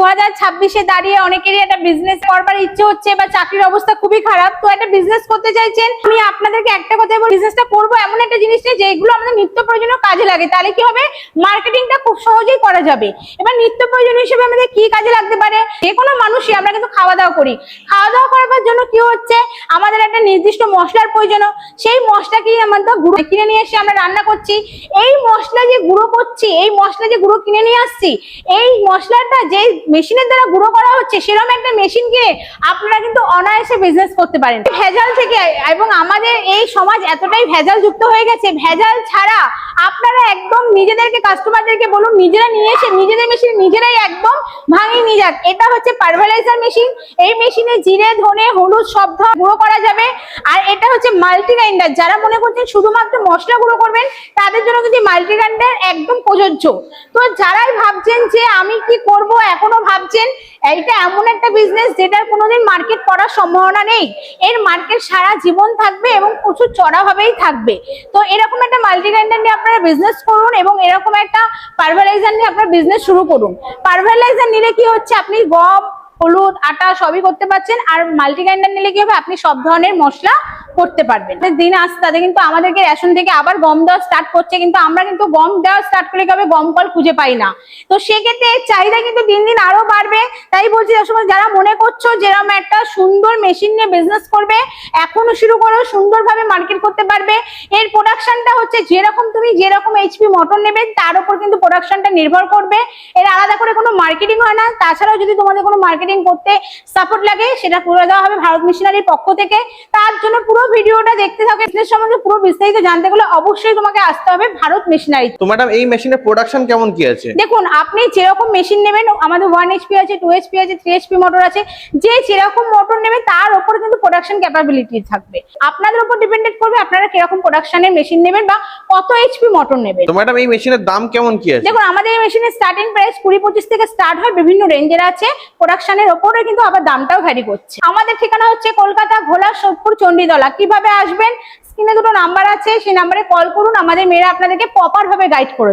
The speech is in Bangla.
2026-এ দাঁড়িয়ে অনেকেরই একটা বিজনেস করবার ইচ্ছে হচ্ছে বা চাকরির অবস্থা খুবই খারাপ, তো একটা বিজনেস করতে চাইছেন। আমি আপনাদেরকে একটা কথা বলবো, বিজনেসটা করবো এমন একটা জিনিস নেই যেগুলো আমাদের নিত্য প্রয়োজনীয় কাজে লাগে, তাহলে কি হবে, মার্কেটিংটা খুব সহজেই করা যাবে। এবার নিত্য প্রয়োজনীয় হিসেবে আমাদের কি কাজে লাগতে পারে, যে কোনো মানুষই আমরা কিন্তু খাওয়া দাওয়া করি, খাওয়া দাওয়া করার জন্য কি হচ্ছে, আমাদের একটা নির্দিষ্ট মশলার প্রয়োজন। সেই মশলা কি আমাদের গুঁড়ো কিনে নিয়ে এসে আমরা রান্না করছি, এই মশলা যে গুঁড়ো করছি, এই মশলা যে গুঁড়ো কিনে নিয়ে আসছি, এই মশলাটা যে মেশিনের দ্বারা গুঁড়ো করা হচ্ছে, সেরকম একটা মেশিন কিনে আপনারা কিন্তু অনায়াসে বিজনেস করতে পারেন ভেজাল থেকে। এবং আমাদের এই সমাজ এতটাই ভেজাল যুক্ত হয়ে গেছে, ভেজাল ছাড়া আপনারা একদম নিজেদেরকে, কাস্টমারদেরকে বলুন নিজেরা নিয়ে এসে নিজেদের মেশিন নিজেরাই একদম ভাঙিয়ে নিয়ে যাক। এটা হচ্ছে পালভারাইজার মেশিন। এই মেশিনে জিরে, ধনে, হলুদ সব গুঁড়ো করা যাবে। আর এটা হচ্ছে মাল্টি গ্রাইন্ডার। যারা মনে করছেন শুধুমাত্র মশলা গুঁড়ো করবেন, তাদের জন্য কিন্তু মাল্টি গ্রাইন্ডার একদম প্রযোজ্য। তো যারাই ভাবছেন যে আমি কি করব, এখনো ভাবছেন, এইটা এমন একটা বিজনেস যেটার কোনোদিন মার্কেট করার সম্ভাবনা নেই। এর মার্কেট সারা জীবন থাকবে এবং প্রচুর চড়াভাবেই থাকবে। তো এরকম একটা মাল্টি গ্রাইন্ডার নিয়ে আপনারা বিজনেস করুন এবং এরকম একটা পালভারাইজার নিয়ে আপনারা বিজনেস শুরু করুন। পালভারাইজার নিলে কি হচ্ছে, আপনি গম, হলুদ, আটা সবই করতে পারছেন। আর মাল্টি গ্রাইন্ডার নিলে কি হবে, আপনি সব ধরনের মশলা করতে পারবেন। দিন আসতে তাদের কিন্তু আমাদেরকে রেশন থেকে আবার গম দেওয়া স্টার্ট করছে, কিন্তু আমরা কিন্তু গম দেওয়া স্টার্ট করলে কি হবে, গম কল খুঁজে পাই না। তো সেক্ষেত্রে এর চাহিদা কিন্তু দিন দিন আরো বাড়বে। তাই বলছি, যারা মনে করছো যেরকম একটা সুন্দর মেশিন নিয়ে বিজনেস করবে, এখনো শুরু করো, সুন্দরভাবে মার্কেট করতে পারবে। এর প্রোডাকশনটা হচ্ছে তুমি যেরকম এইচপি মোটর নেবে তার উপর কিন্তু প্রোডাকশনটা নির্ভর করবে। এর আলাদা করে কোনো মার্কেটিং হয় না। তাছাড়াও যদি তোমাদের কোনো মার্কেটিং করতে সাপোর্ট লাগে, সেটা করে দেওয়া হবে ভারত মেশিনারির পক্ষ থেকে। তার জন্য পুরো ভিডিওটা দেখতে থাকো। বিজনেস সম্বন্ধে পুরো বিস্তারিত জানতে গেলে অবশ্যই তোমাকে আসতে হবে ভারত মেশিনারি। তো ম্যাডাম, এই মেশিনের প্রোডাকশন কেমন কি আছে? দেখুন, আপনি যেরকম মেশিন নেবেন, আমাদের 1 HP আছে, 2 HP আছে, 3 HP মোটর আছে, যে যেরকম মোটর নেবে তার উপর কিন্তু প্রোডাকশন ক্যাপাবিলিটি থাকবে। আপনাদের উপর ডিপেন্ডেন্ট করবে আপনারা কিরকম প্রোডাকশনের মেশিন নেবেন বা কত এইচপি মোটর নেবেন। তো ম্যাডাম, এই মেশিনের দাম কেমন কি আছে? দেখুন, আমাদের এই মেশিনের স্টার্টিং প্রাইস 20-25 থেকে স্টার্ট হয়, বিভিন্ন রেঞ্জের আছে। প্রোডাকশনের উপরে কিন্তু আবার দামটাও ভ্যারি করছে। আমাদের ঠিকানা হচ্ছে কলকাতা, ঘোলা, সোদপুর, চণ্ডীতলা। কিভাবে আসবেন, স্ক্রিনে দুটো নাম্বার আছে, সেই নাম্বারে কল করুন, আমাদের মেয়েরা আপনাদেরকে প্রপার ভাবে গাইড করে দেবে।